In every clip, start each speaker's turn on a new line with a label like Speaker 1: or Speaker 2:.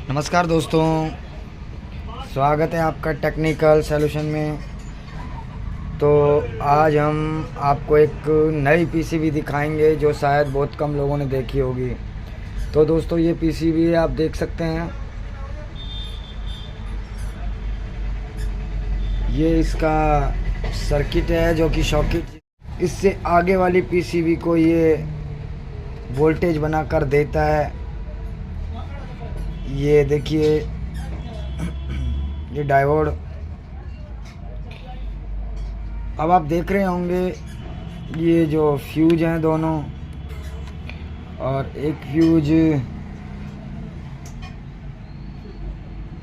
Speaker 1: नमस्कार दोस्तों, स्वागत है आपका टेक्निकल सॉल्यूशन में। तो आज हम आपको एक नई पीसीबी दिखाएंगे जो शायद बहुत कम लोगों ने देखी होगी। तो दोस्तों, ये पीसीबी आप देख सकते हैं, ये इसका सर्किट है जो कि सॉकेट, इससे आगे वाली पीसीबी को ये वोल्टेज बनाकर देता है। ये देखिए, ये डायोड अब आप देख रहे होंगे, ये जो फ्यूज हैं दोनों, और एक फ्यूज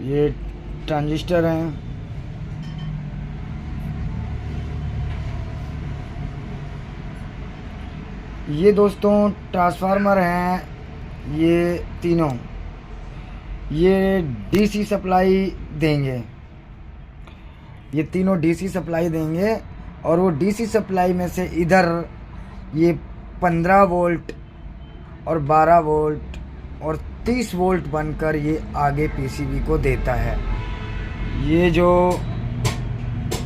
Speaker 1: ये ट्रांजिस्टर हैं। ये दोस्तों ट्रांसफार्मर हैं, ये तीनों ये डीसी सप्लाई देंगे। ये तीनों डीसी सप्लाई देंगे और वो डीसी सप्लाई में से इधर ये 15 वोल्ट और 12 वोल्ट और 30 वोल्ट बनकर ये आगे पीसीबी को देता है। ये जो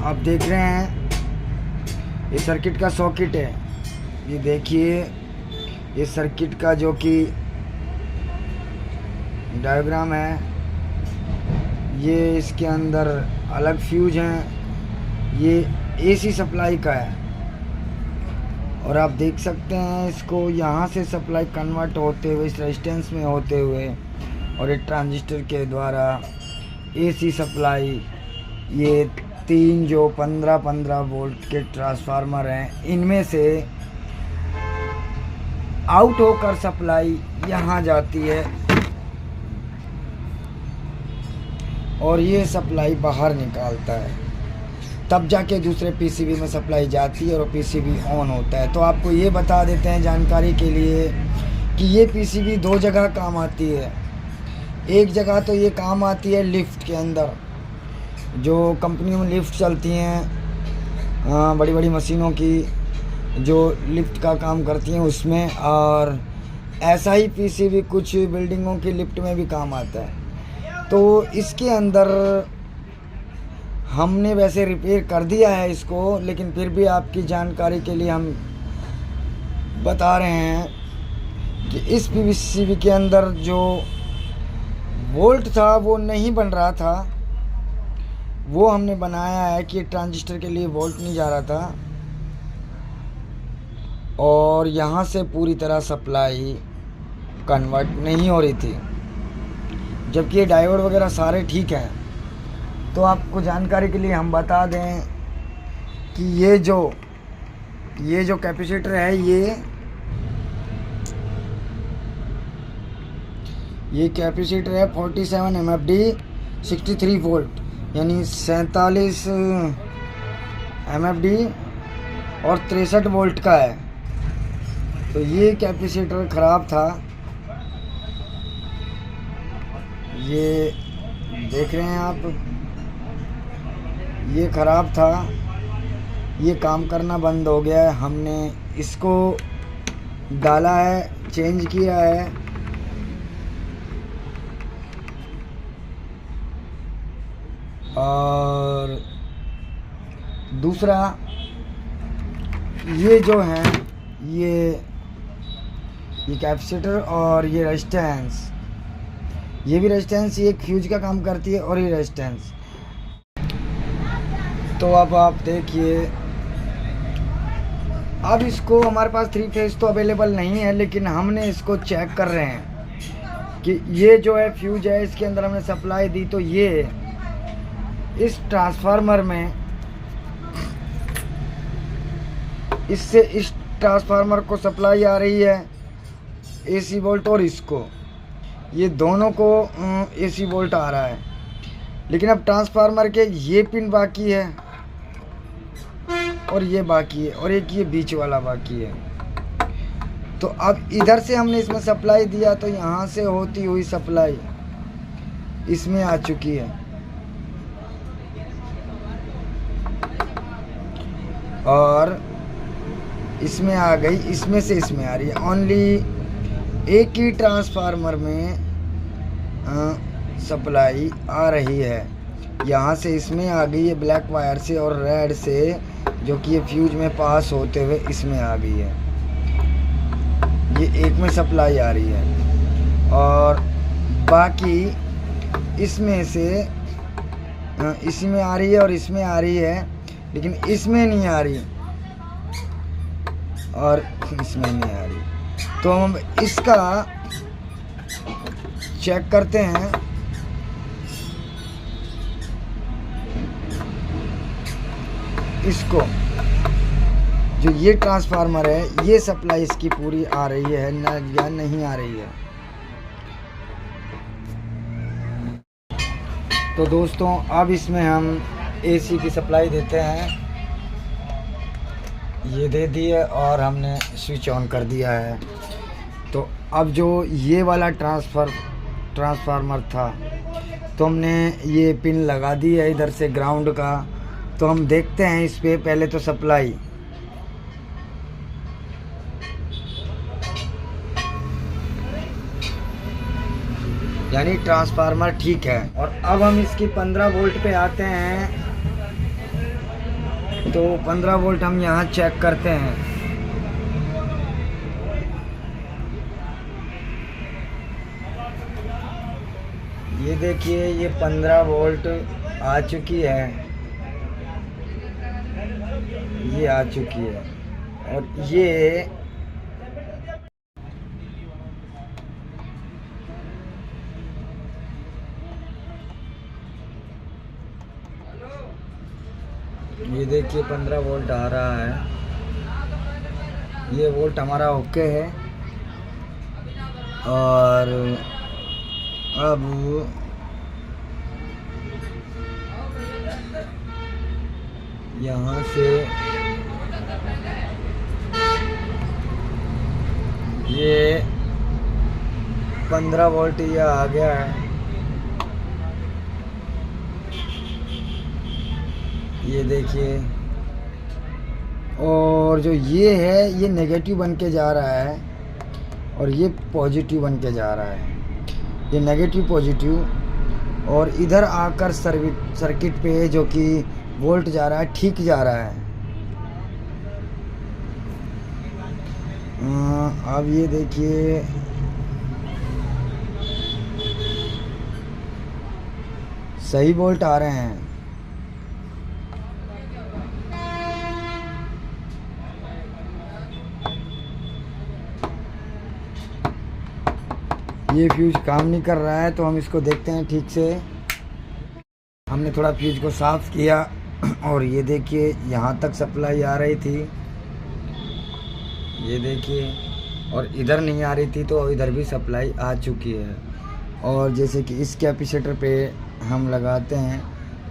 Speaker 1: आप देख रहे हैं, ये सर्किट का सॉकेट है। ये देखिए, ये सर्किट का जो कि डायग्राम है, ये इसके अंदर अलग फ्यूज हैं। ये एसी सप्लाई का है और आप देख सकते हैं इसको यहाँ से सप्लाई कन्वर्ट होते हुए इस रेजिस्टेंस में होते हुए और एक ट्रांजिस्टर के द्वारा एसी सप्लाई। ये तीन जो 15-15 वोल्ट के ट्रांसफार्मर हैं, इनमें से आउट होकर सप्लाई यहाँ जाती है और ये सप्लाई बाहर निकालता है, तब जाके दूसरे पीसीबी में सप्लाई जाती है और पीसीबी ऑन होता है। तो आपको ये बता देते हैं जानकारी के लिए कि ये पीसीबी दो जगह काम आती है। एक जगह तो ये काम आती है लिफ्ट के अंदर, जो कंपनियों में लिफ्ट चलती हैं, बड़ी बड़ी मशीनों की जो लिफ्ट का काम करती हैं उसमें, और ऐसा ही पीसीबी कुछ बिल्डिंगों की लिफ्ट में भी काम आता है। तो इसके अंदर हमने वैसे रिपेयर कर दिया है इसको, लेकिन फिर भी आपकी जानकारी के लिए हम बता रहे हैं कि इस पीसीबी के अंदर जो वोल्ट था वो नहीं बन रहा था। वो हमने बनाया है कि ट्रांजिस्टर के लिए वोल्ट नहीं जा रहा था और यहाँ से पूरी तरह सप्लाई कन्वर्ट नहीं हो रही थी, जबकि ये डायोड वगैरह सारे ठीक हैं। तो आपको जानकारी के लिए हम बता दें कि ये जो कैपेसिटर है, ये कैपेसिटर है 47 MFD 63 वोल्ट, यानी 47 MFD और 63 वोल्ट का है। तो ये कैपेसिटर ख़राब था, ये देख रहे हैं आप, ये ख़राब था, ये काम करना बंद हो गया है। हमने इसको डाला है, चेंज किया है। और दूसरा ये जो है, ये कैपेसिटर और ये रेजिस्टेंस, ये भी रेजिस्टेंस, ये एक फ्यूज का काम करती है और ये रेजिस्टेंस। तो अब आप देखिए, अब इसको हमारे पास 3 फेज तो अवेलेबल नहीं है, लेकिन हमने इसको चेक कर रहे हैं कि ये जो है फ्यूज है, इसके अंदर हमने सप्लाई दी तो ये इस ट्रांसफार्मर में, इससे इस ट्रांसफार्मर को सप्लाई आ रही है एसी वोल्ट, और इसको, ये दोनों को एसी वोल्ट आ रहा है। लेकिन अब ट्रांसफार्मर के ये पिन बाकी है और ये बाकी है और एक ये बीच वाला बाकी है। तो अब इधर से हमने इसमें सप्लाई दिया तो यहाँ से होती हुई सप्लाई इसमें आ चुकी है और इसमें आ गई, इसमें से इसमें आ रही है। ओनली एक ही ट्रांसफार्मर में सप्लाई आ रही है। यहाँ से इसमें आ गई है ब्लैक वायर से, और रेड से जो कि ये फ्यूज में पास होते हुए इसमें आ गई है। ये एक में सप्लाई आ रही है, और बाकी इसमें से इसमें आ रही है और इसमें आ रही है, लेकिन इसमें नहीं आ रही और इसमें नहीं आ रही। तो हम इसका चेक करते हैं। इसको जो ये ट्रांसफार्मर है, ये सप्लाई इसकी पूरी आ रही है या नहीं आ रही है। तो दोस्तों अब इसमें हम एसी की सप्लाई देते हैं। ये दे दी है और हमने स्विच ऑन कर दिया है। तो अब जो ये वाला ट्रांसफार्मर था, तो हमने ये पिन लगा दी है इधर से ग्राउंड का। तो हम देखते हैं इस पे पहले तो सप्लाई। यानी ट्रांसफार्मर ठीक है। और अब हम इसकी 15 वोल्ट पे आते हैं। तो 15 वोल्ट हम यहाँ चेक करते हैं। ये देखिए, ये 15 वोल्ट आ चुकी है, ये आ चुकी है। और ये देखिए 15 वोल्ट आ रहा है। ये वोल्ट हमारा ओके है। और अब यहाँ से ये 15 वोल्ट ये आ गया है। ये देखिए, और जो ये है ये नेगेटिव बन के जा रहा है और ये पॉजिटिव बन के जा रहा है। ये नेगेटिव पॉजिटिव, और इधर आकर सर्किट पे जो कि वोल्ट जा रहा है ठीक जा रहा है। अब ये देखिए, सही वोल्ट आ रहे हैं। ये फ्यूज काम नहीं कर रहा है, तो हम इसको देखते हैं ठीक से। हमने थोड़ा फ्यूज को साफ किया और ये देखिए यहाँ तक सप्लाई आ रही थी, ये देखिए, और इधर नहीं आ रही थी, तो इधर भी सप्लाई आ चुकी है। और जैसे कि इस कैपेसिटर पे हम लगाते हैं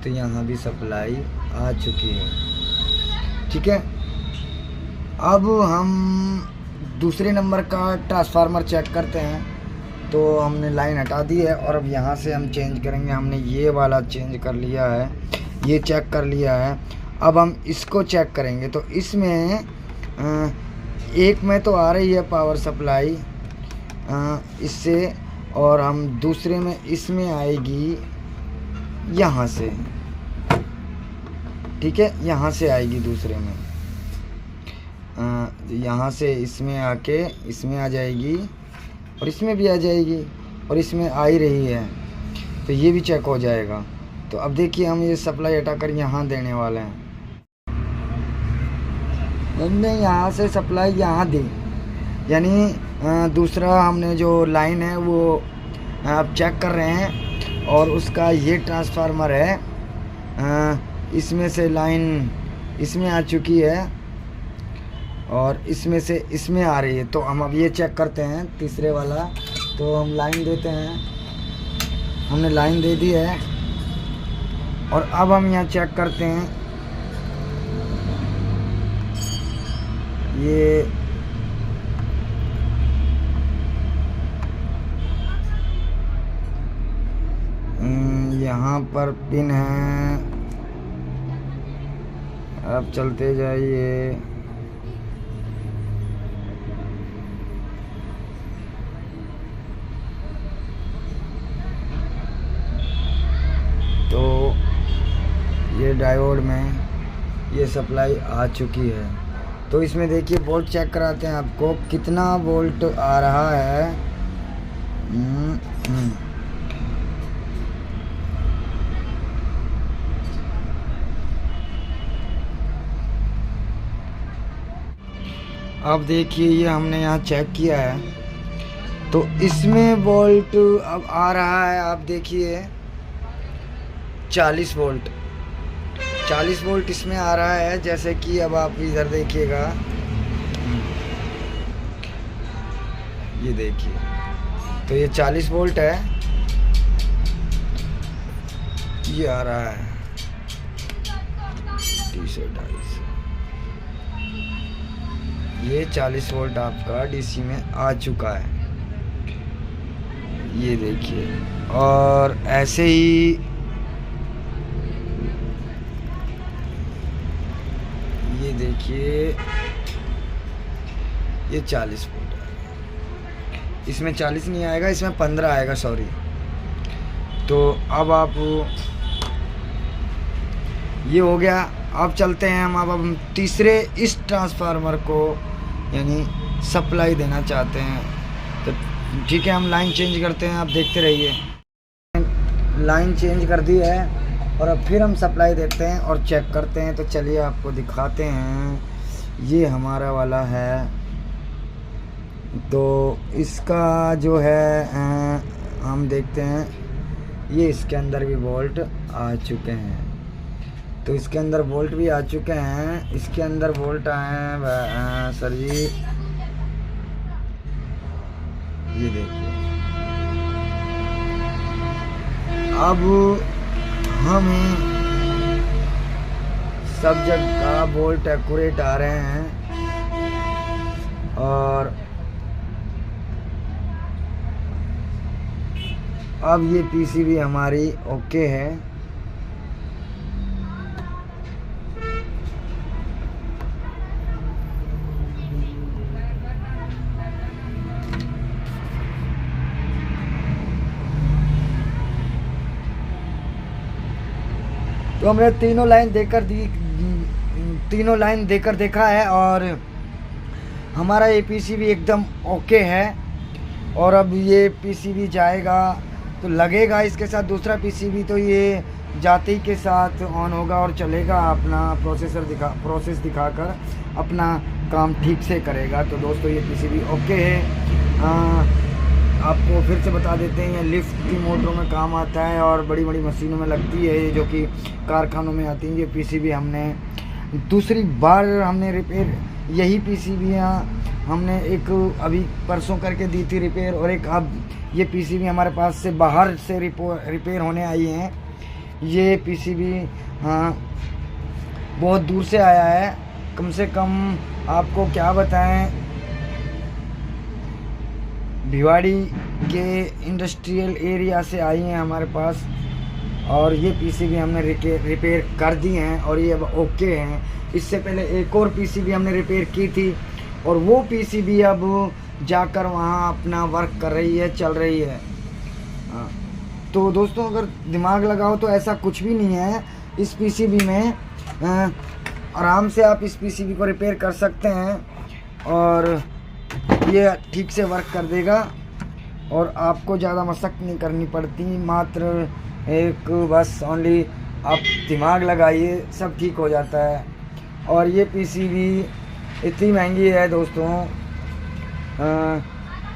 Speaker 1: तो यहाँ भी सप्लाई आ चुकी है। ठीक है, अब हम दूसरे नंबर का ट्रांसफार्मर चेक करते हैं। तो हमने लाइन हटा दी है और अब यहाँ से हम चेंज करेंगे। हमने ये वाला चेंज कर लिया है, ये चेक कर लिया है। अब हम इसको चेक करेंगे। तो इसमें एक में तो आ रही है पावर सप्लाई इससे, और हम दूसरे में इसमें आएगी यहाँ से। ठीक है, यहाँ से आएगी दूसरे में, यहाँ से इसमें आके इसमें आ जाएगी और इसमें भी आ जाएगी और इसमें आ ही रही है, तो ये भी चेक हो जाएगा। तो अब देखिए, हम ये सप्लाई हटाकर यहाँ देने वाले हैं। हमने यहाँ से सप्लाई यहाँ दी, यानी दूसरा हमने जो लाइन है वो आप चेक कर रहे हैं, और उसका ये ट्रांसफार्मर है, इसमें से लाइन इसमें आ चुकी है और इसमें से इसमें आ रही है। तो हम अब ये चेक करते हैं तीसरे वाला। तो हम लाइन देते हैं, हमने लाइन दे दी है, और अब हम यहाँ चेक करते हैं। ये यहाँ पर पिन है, अब चलते जाइए। डायोड में ये सप्लाई आ चुकी है। तो इसमें देखिए वोल्ट चेक कराते हैं आपको कितना वोल्ट आ रहा है। अब देखिए ये हमने यहाँ चेक किया है तो इसमें वोल्ट अब आ रहा है, आप देखिए 40 वोल्ट, 40 वोल्ट इसमें आ रहा है। जैसे कि अब आप इधर देखिएगा, ये देखिए तो ये 40 वोल्ट है, ये आ रहा है 220। ये 40 वोल्ट आपका डीसी में आ चुका है, ये देखिए। और ऐसे ही ये देखिए ये 40 वोल्ट है, इसमें 40 नहीं आएगा, इसमें 15 आएगा, सॉरी। तो अब आप ये हो गया। अब चलते हैं हम अब तीसरे इस ट्रांसफार्मर को यानी सप्लाई देना चाहते हैं। तो ठीक है, हम लाइन चेंज करते हैं, आप देखते रहिए। लाइन चेंज कर दी है और अब फिर हम सप्लाई देते हैं और चेक करते हैं। तो चलिए आपको दिखाते हैं, ये हमारा वाला है। तो इसका जो है हम देखते हैं, ये इसके अंदर भी वोल्ट आ चुके हैं। तो इसके अंदर वोल्ट भी आ चुके हैं, इसके अंदर वोल्ट आए हैं सर जी, ये देखिए। अब हमें सब जगह वोल्ट एक्यूरेट आ रहे हैं और अब ये पीसीबी हमारी ओके है। तो हमने तीनों लाइन देकर देखा है और हमारा ये पीसीबी एकदम ओके है। और अब ये पीसीबी जाएगा तो लगेगा इसके साथ दूसरा पीसीबी, तो ये जाते ही के साथ ऑन होगा और चलेगा, अपना प्रोसेस दिखाकर अपना काम ठीक से करेगा। तो दोस्तों ये पीसीबी ओके है। आपको फिर से बता देते हैं, ये लिफ्ट की मोटरों में काम आता है और बड़ी बड़ी मशीनों में लगती है, ये जो कि कारखानों में आती हैं। ये पीसीबी हमने दूसरी बार हमने रिपेयर, यही पीसीबियाँ हमने एक अभी परसों करके दी थी रिपेयर, और एक अब ये पीसीबी हमारे पास से बाहर से रिपेयर होने आई हैं। ये पीसीबी बहुत दूर से आया है, कम से कम आपको क्या बताएं, भिवाड़ी के इंडस्ट्रियल एरिया से आई हैं हमारे पास। और ये पीसीबी हमने रिपेयर कर दी हैं और ये अब ओके हैं। इससे पहले एक और पीसीबी हमने रिपेयर की थी और वो पीसीबी अब जाकर वहाँ अपना वर्क कर रही है, चल रही है। तो दोस्तों अगर दिमाग लगाओ तो ऐसा कुछ भी नहीं है इस पीसीबी में। आराम से आप इस पीसीबी को रिपेयर कर सकते हैं और ये ठीक से वर्क कर देगा और आपको ज़्यादा मशक्कत नहीं करनी पड़ती। मात्र एक बस ओनली आप दिमाग लगाइए, सब ठीक हो जाता है। और ये पीसीबी इतनी महंगी है दोस्तों,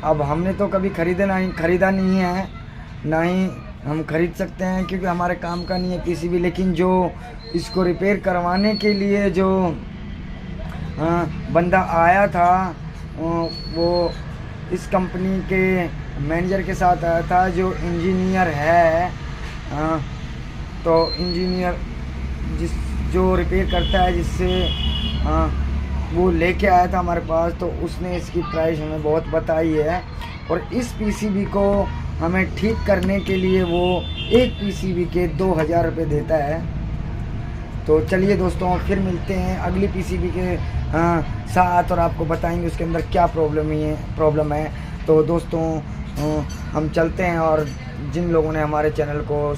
Speaker 1: अब हमने तो कभी ख़रीदा नहीं है, ना ही हम ख़रीद सकते हैं क्योंकि हमारे काम का नहीं है पीसीबी। लेकिन जो इसको रिपेयर करवाने के लिए जो बंदा आया था, वो इस कंपनी के मैनेजर के साथ आया था, जो इंजीनियर है। तो इंजीनियर जो रिपेयर करता है, जिससे वो लेके आया था हमारे पास, तो उसने इसकी प्राइस हमें बहुत बताई है। और इस पीसीबी को हमें ठीक करने के लिए वो एक पीसीबी के 2000 रुपये देता है। तो चलिए दोस्तों फिर मिलते हैं अगली पीसीबी के साथ और आपको बताएंगे उसके अंदर क्या प्रॉब्लम है। तो दोस्तों हम चलते हैं, और जिन लोगों ने हमारे चैनल को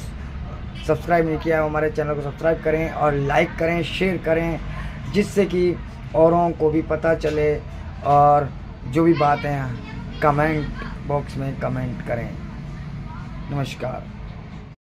Speaker 1: सब्सक्राइब नहीं किया है हमारे चैनल को सब्सक्राइब करें और लाइक करें, शेयर करें, जिससे कि औरों को भी पता चले। और जो भी बातें हैं कमेंट बॉक्स में कमेंट करें। नमस्कार।